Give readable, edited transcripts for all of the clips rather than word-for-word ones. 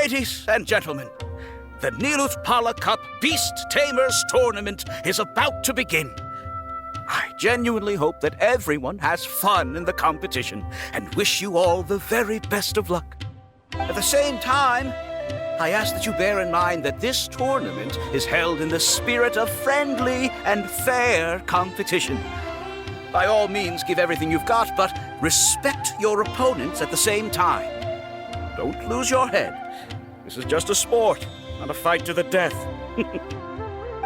Ladies and gentlemen, the Nilut Pala Cup Beast Tamers Tournament is about to begin. I genuinely hope that everyone has fun in the competition and wish you all the very best of luck. At the same time, I ask that you bear in mind that this tournament is held in the spirit of friendly and fair competition. By all means, give everything you've got, but respect your opponents at the same time. Don't lose your head. This is just a sport, not a fight to the death.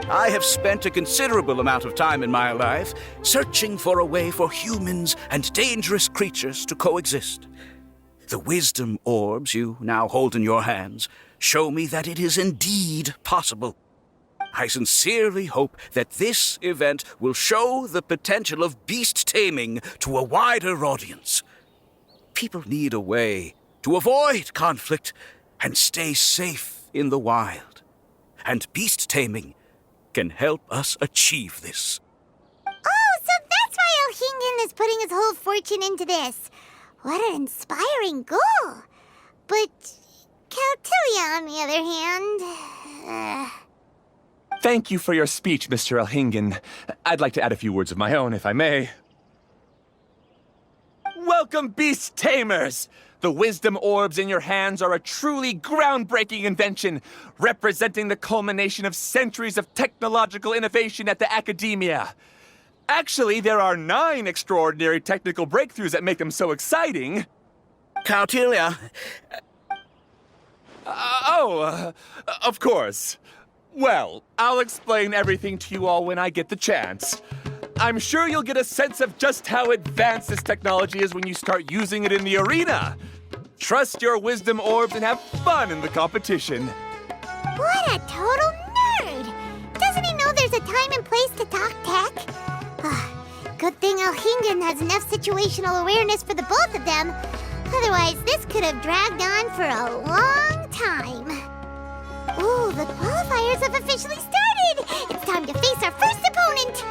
I have spent a considerable amount of time in my life searching for a way for humans and dangerous creatures to coexist. The wisdom orbs you now hold in your hands show me that it is indeed possible. I sincerely hope that this event will show the potential of beast taming to a wider audience. People need a way to avoid conflict and stay safe in the wild. And beast taming can help us achieve this. Oh, so that's why Elhingen is putting his whole fortune into this. What an inspiring goal. But Caltilia, on the other hand... Thank you for your speech, Mr. Elhingen. I'd like to add a few words of my own, if I may. Welcome, Beast Tamers! The wisdom orbs in your hands are a truly groundbreaking invention, representing the culmination of centuries of technological innovation at the academia. Actually, there are 9 extraordinary technical breakthroughs that make them so exciting. Caltilia... Of course. Well, I'll explain everything to you all when I get the chance. I'm sure you'll get a sense of just how advanced this technology is when you start using it in the arena. Trust your wisdom orbs and have fun in the competition. What a total nerd! Doesn't he know there's a time and place to talk tech? Good thing Elhingen has enough situational awareness for the both of them. Otherwise, this could have dragged on for a long time. Ooh, the qualifiers have officially started! It's time to face our first opponent!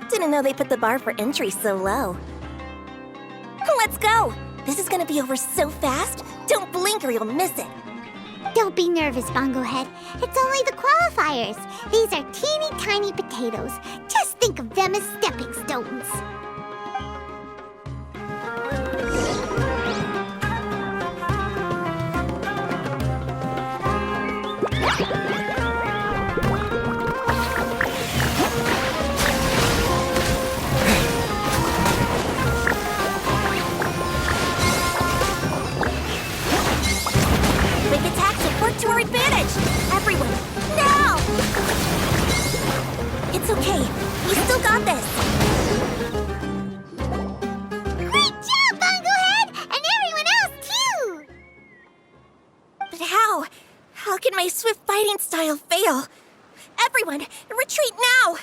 Didn't know they put the bar for entry so low. Let's go! This is gonna be over so fast. Don't blink or you'll miss it. Don't be nervous, Bongo Head. It's only the qualifiers. These are teeny tiny potatoes. Just think of them as stepping stones. To our advantage! Everyone, now! It's okay. We still got this. Great job, Bongo Head! And everyone else, too! But how? How can my swift fighting style fail? Everyone, retreat now!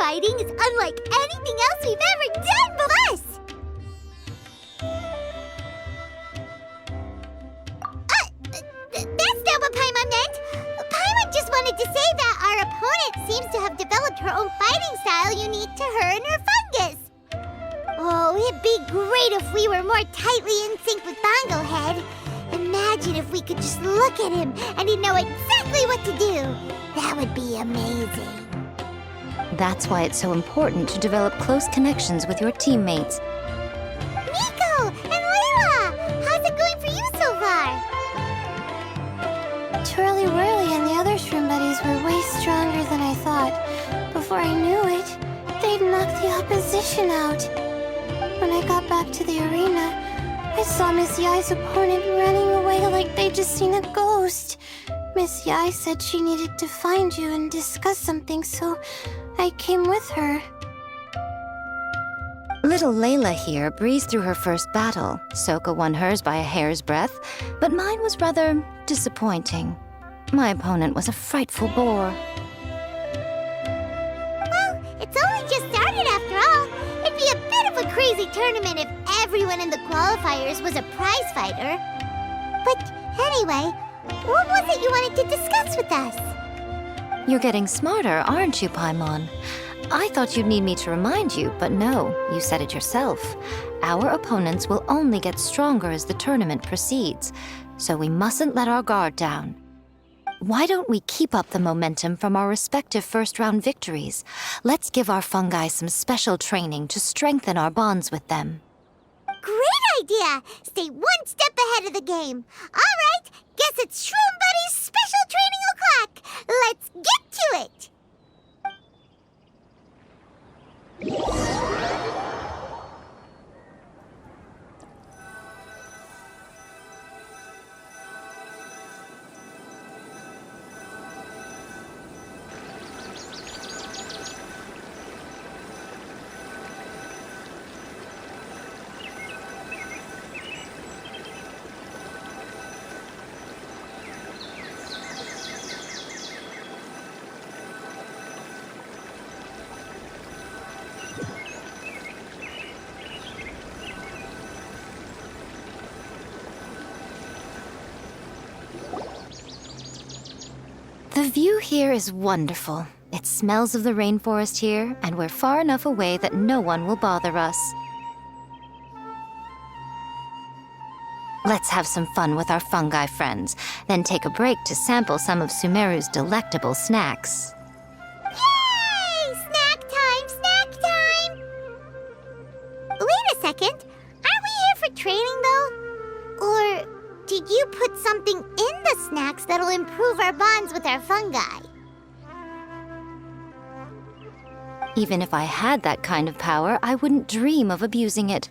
fighting is unlike anything else we've ever done before. That's not what Paimon meant. Paimon just wanted to say that our opponent seems to have developed her own fighting style unique to her and her Fungus. Oh, it'd be great if we were more tightly in sync with Bongo Head. Imagine if we could just look at him and he'd know exactly what to do. That would be amazing. That's why it's so important to develop close connections with your teammates. Nico and Layla, how's it going for you so far? Twirly Whirly and the other shroom buddies were way stronger than I thought. Before I knew it, they'd knocked the opposition out. When I got back to the arena, I saw Miss Yai's opponent running away like they'd just seen a ghost. Miss Yai said she needed to find you and discuss something, so I came with her. Little Layla here breezed through her first battle. Soka won hers by a hair's breadth, but mine was rather disappointing. My opponent was a frightful bore. Well, it's only just started after all. It'd be a bit of a crazy tournament if everyone in the qualifiers was a prize fighter. But anyway, what was it you wanted to discuss with us? You're getting smarter, aren't you, Paimon? I thought you'd need me to remind you, but no, you said it yourself. Our opponents will only get stronger as the tournament proceeds, so we mustn't let our guard down. Why don't we keep up the momentum from our respective first-round victories? Let's give our fungi some special training to strengthen our bonds with them. Great idea! Stay one step ahead of the game. All right, guess it's Shroom Buddy's special training o'clock. Let's get to it! The view here is wonderful. It smells of the rainforest here, and we're far enough away that no one will bother us. Let's have some fun with our fungi friends, then take a break to sample some of Sumeru's delectable snacks. Yay! Snack time! Snack time! Wait a second. Aren't we here for training, though? Or did you put something in the snacks that'll improve our bonds with our fungi? Even if I had that kind of power, I wouldn't dream of abusing it.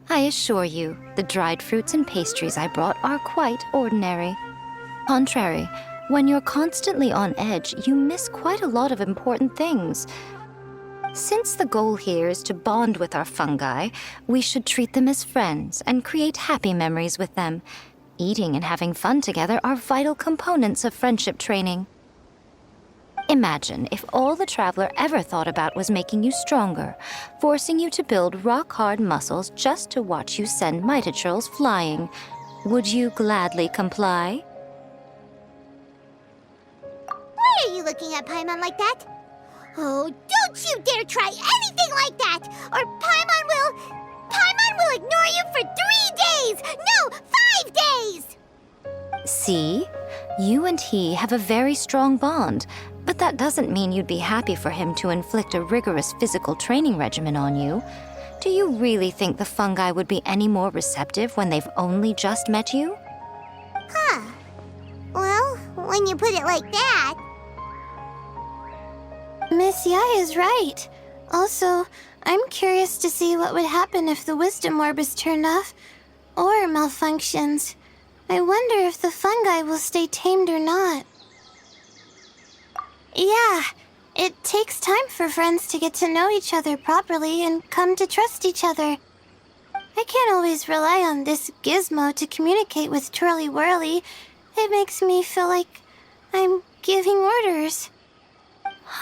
I assure you, the dried fruits and pastries I brought are quite ordinary. Contrary, when you're constantly on edge, you miss quite a lot of important things. Since the goal here is to bond with our fungi, we should treat them as friends and create happy memories with them. Eating and having fun together are vital components of friendship training. Imagine if all the Traveler ever thought about was making you stronger, forcing you to build rock-hard muscles just to watch you send Mitatrolls flying. Would you gladly comply? Why are you looking at Paimon like that? Oh, don't you dare try anything like that! Or Paimon will ignore you for 3 days! No, 5 days! See? You and he have a very strong bond, but that doesn't mean you'd be happy for him to inflict a rigorous physical training regimen on you. Do you really think the fungi would be any more receptive when they've only just met you? Huh. Well, when you put it like that... Miss Yai is right. Also, I'm curious to see what would happen if the wisdom orb is turned off or malfunctions. I wonder if the fungi will stay tamed or not. Yeah, it takes time for friends to get to know each other properly and come to trust each other. I can't always rely on this gizmo to communicate with Twirly Whirly. It makes me feel like I'm giving orders.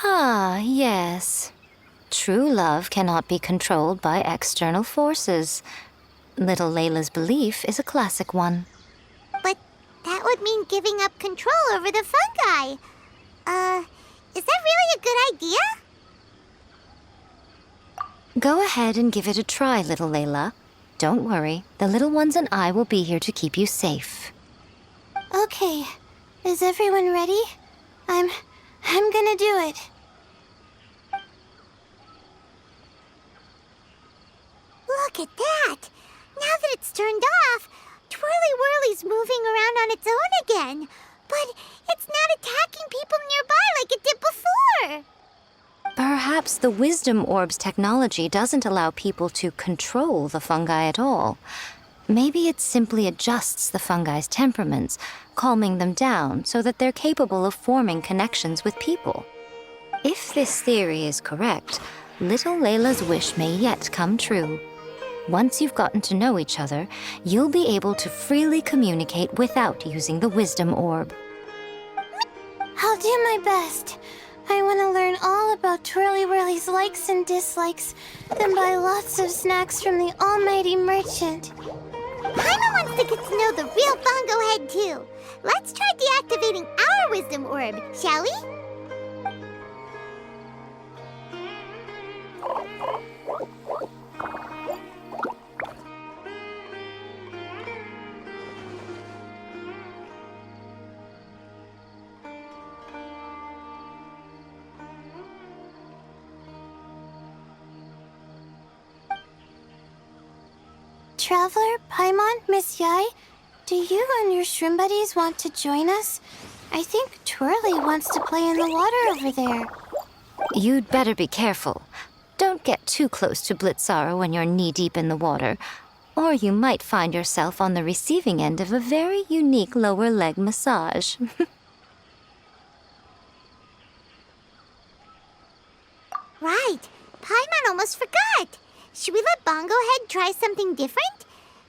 Ah, yes. True love cannot be controlled by external forces. Little Layla's belief is a classic one. But that would mean giving up control over the fungi. Is that really a good idea? Go ahead and give it a try, little Layla. Don't worry, the little ones and I will be here to keep you safe. Okay, is everyone ready? I'm gonna do it. Look at that! Now that it's turned off, Twirly Whirly's moving around on its own again. But it's not attacking people nearby like it did before. Perhaps the Wisdom Orb's technology doesn't allow people to control the fungi at all. Maybe it simply adjusts the fungi's temperaments, calming them down so that they're capable of forming connections with people. If this theory is correct, little Layla's wish may yet come true. Once you've gotten to know each other, you'll be able to freely communicate without using the Wisdom Orb. I'll do my best. I want to learn all about Twirly Whirly's likes and dislikes, then buy lots of snacks from the almighty merchant. Paimon wants to get to know the real Bongo Head, too. Let's try deactivating our Wisdom Orb, shall we? Traveler, Paimon, Miss Yai, do you and your shrimp buddies want to join us? I think Twirly wants to play in the water over there. You'd better be careful. Don't get too close to Blitzara when you're knee-deep in the water, or you might find yourself on the receiving end of a very unique lower leg massage. Right. Paimon almost forgot. Should we let Bongo Head try something different?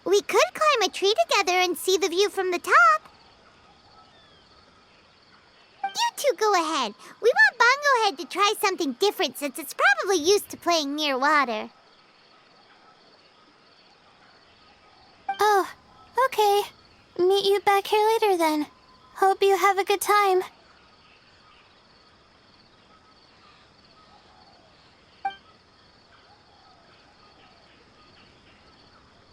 We could climb a tree together and see the view from the top. You two go ahead. We want Bongo Head to try something different since it's probably used to playing near water. Oh, okay. Meet you back here later then. Hope you have a good time.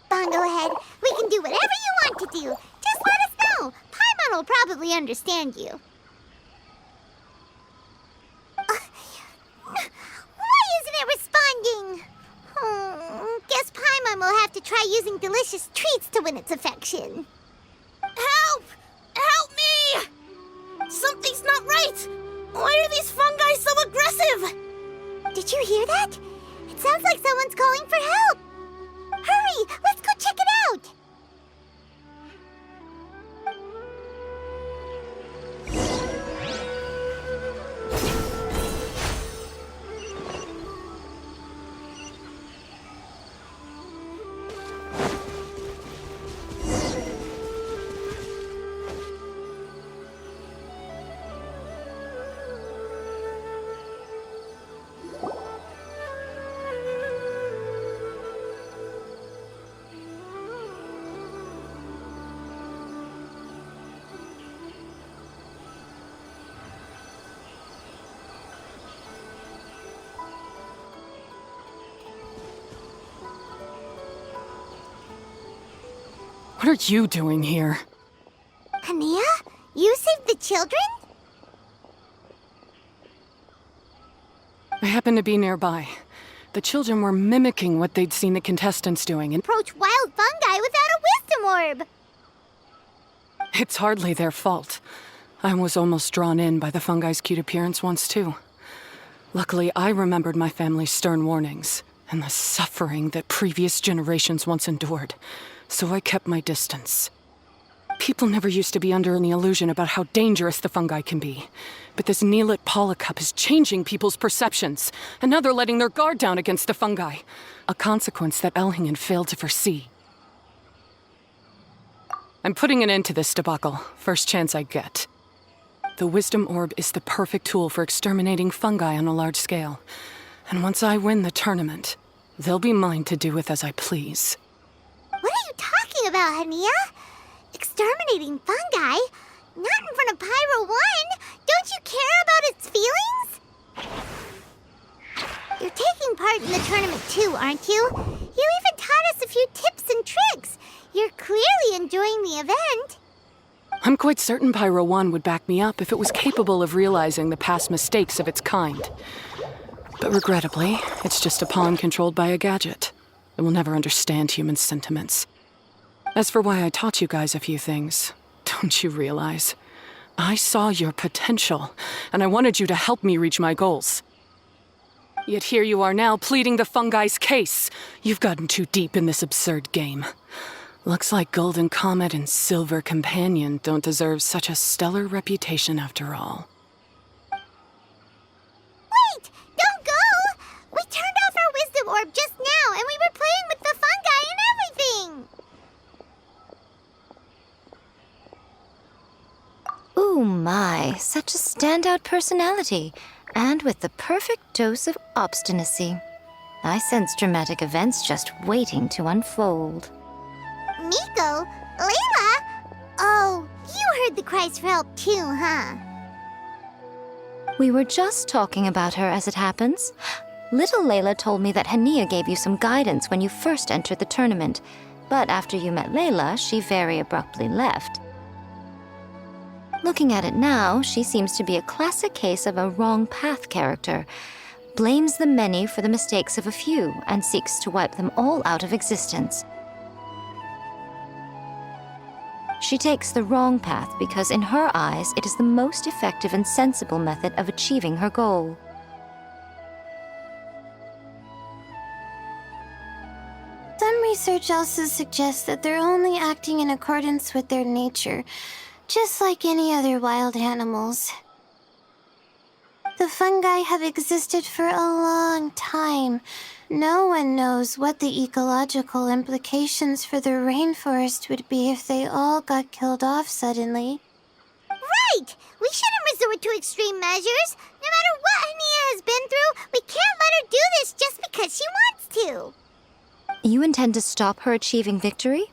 Bongo Head, we can do whatever you want to do. Just let us know. Paimon will probably understand you. Why isn't it responding? Guess Paimon will have to try using delicious treats to win its affection. Help! Help me! Something's not right! Why are these fungi so aggressive? Did you hear that? It sounds like someone's calling for help. Hurry! Let's go check it out! What are you doing here? Hania? You saved the children? I happened to be nearby. The children were mimicking what they'd seen the contestants doing, and Approach wild fungi without a wisdom orb! it's hardly their fault. I was almost drawn in by the fungi's cute appearance once, too. Luckily, I remembered my family's stern warnings and the suffering that previous generations once endured, so I kept my distance. People never used to be under any illusion about how dangerous the fungi can be. But this Neelit polycup is changing people's perceptions, and now they're letting their guard down against the fungi. A consequence that Elhingen failed to foresee. I'm putting an end to this debacle, first chance I get. The Wisdom Orb is the perfect tool for exterminating fungi on a large scale. And once I win the tournament, they'll be mine to do with as I please. What are you talking about, Hania? Exterminating fungi? Not in front of Pyro 1! Don't you care about its feelings? You're taking part in the tournament too, aren't you? You even taught us a few tips and tricks. You're clearly enjoying the event. I'm quite certain Pyro 1 would back me up if it was capable of realizing the past mistakes of its kind. But regrettably, it's just a pawn controlled by a gadget. It will never understand human sentiments. As for why I taught you guys a few things, don't you realize? I saw your potential, and I wanted you to help me reach my goals. Yet here you are now pleading the fungi's case. You've gotten too deep in this absurd game. Looks like Golden Comet and Silver Companion don't deserve such a stellar reputation after all. Wait! Don't go! We turned off our wisdom orb just now, and we were playing with the fungi and everything! Ooh my, such a standout personality, and with the perfect dose of obstinacy. I sense dramatic events just waiting to unfold. Miko? Layla? Oh, you heard the cries for help too, huh? We were just talking about her as it happens. Little Layla told me that Hania gave you some guidance when you first entered the tournament, but after you met Layla, she very abruptly left. Looking at it now, she seems to be a classic case of a wrong path character. Blames the many for the mistakes of a few and seeks to wipe them all out of existence. She takes the wrong path because in her eyes it is the most effective and sensible method of achieving her goal. Some research also suggests that they're only acting in accordance with their nature, just like any other wild animals. The fungi have existed for a long time. No one knows what the ecological implications for the rainforest would be if they all got killed off suddenly. Right! We shouldn't resort to extreme measures. No matter what Hania has been through, we can't let her do this just because she wants to. You intend to stop her achieving victory?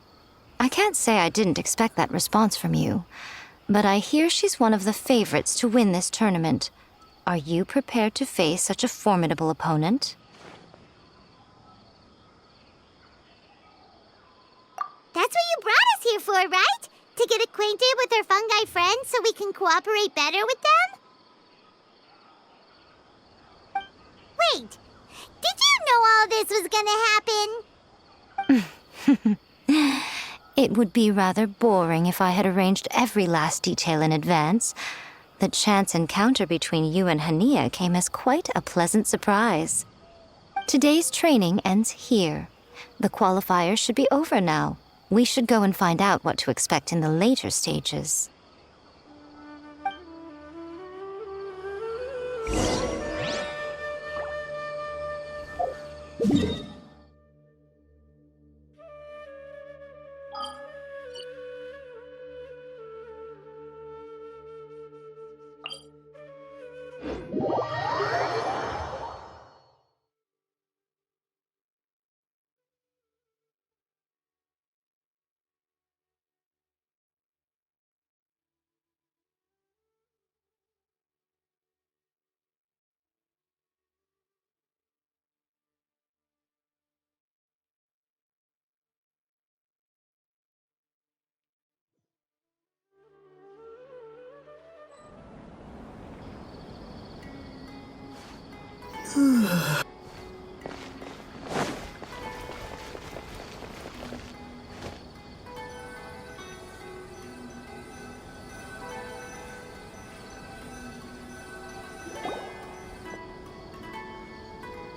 I can't say I didn't expect that response from you, but I hear she's one of the favorites to win this tournament. Are you prepared to face such a formidable opponent? That's what you brought us here for, right? To get acquainted with our fungi friends so we can cooperate better with them? Wait, did you know all this was gonna happen? It would be rather boring if I had arranged every last detail in advance. The chance encounter between you and Hania came as quite a pleasant surprise. Today's training ends here. The qualifiers should be over now. We should go and find out what to expect in the later stages.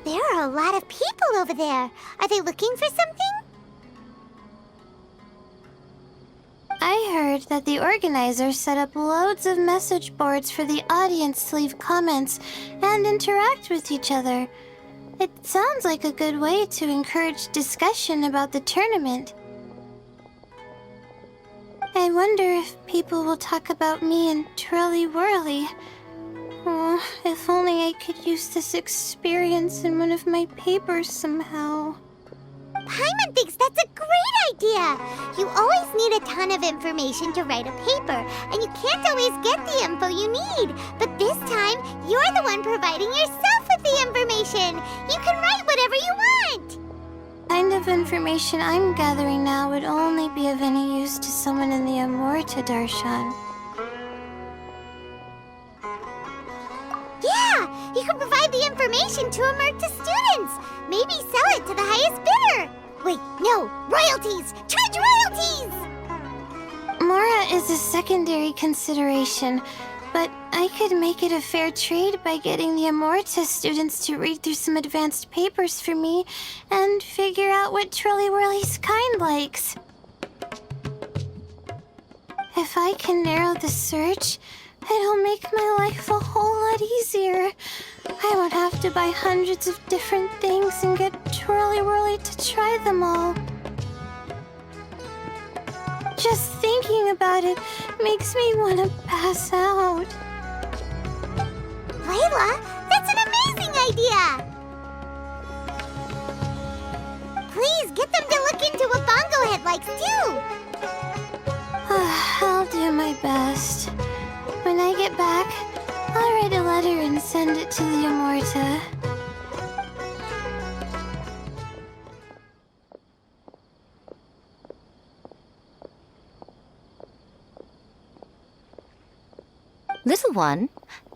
There are a lot of people over there. Are they looking for something? I heard that the organizers set up loads of message boards for the audience to leave comments and interact with each other. It sounds like a good way to encourage discussion about the tournament. I wonder if people will talk about me and Twirly Whirly. Oh, if only I could use this experience in one of my papers somehow. Paimon thinks that's a great idea! You always need a ton of information to write a paper, and you can't always get the info you need. But this time, you're the one providing yourself with the information! You can write whatever you want! The kind of information I'm gathering now would only be of any use to someone in the Amorta, Darshan. Yeah! You can provide the information to Amurta students! Maybe sell it to the highest bidder! Wait, no! Royalties! Charge royalties! Mora is a secondary consideration, but I could make it a fair trade by getting the Amorta students to read through some advanced papers for me and figure out what Trolly Whirly's kind likes. If I can narrow the search, it'll make my life a whole lot easier. I won't have to buy hundreds of different things and get Twirly Whirly to try them all. Just thinking about it makes me want to pass out. Layla, that's an amazing idea! Please, get them to look into what Bongo Head likes, too! I'll do my best. When I get back, I'll write a letter and send it to the Amorta. Little one,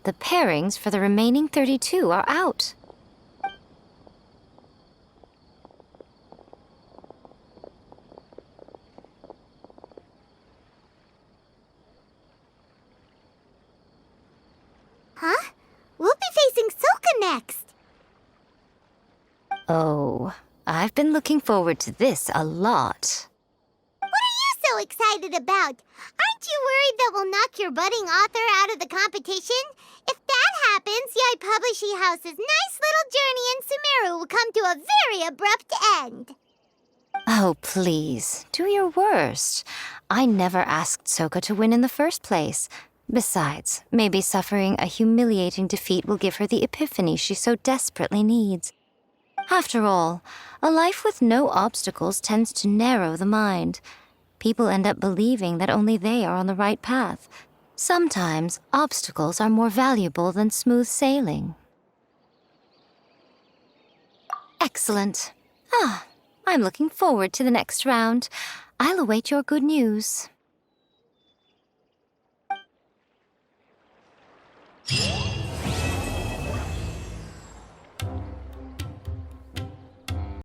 the pairings for the remaining 32 are out. Huh? We'll be facing Soka next! Oh, I've been looking forward to this a lot. What are you so excited about? Aren't you worried that we'll knock your budding author out of the competition? If that happens, Yai Publishing House's nice little journey in Sumeru will come to a very abrupt end. Oh, please, do your worst. I never asked Soka to win in the first place. Besides, maybe suffering a humiliating defeat will give her the epiphany she so desperately needs. After all, a life with no obstacles tends to narrow the mind. People end up believing that only they are on the right path. Sometimes, obstacles are more valuable than smooth sailing. Excellent. I'm looking forward to the next round. I'll await your good news.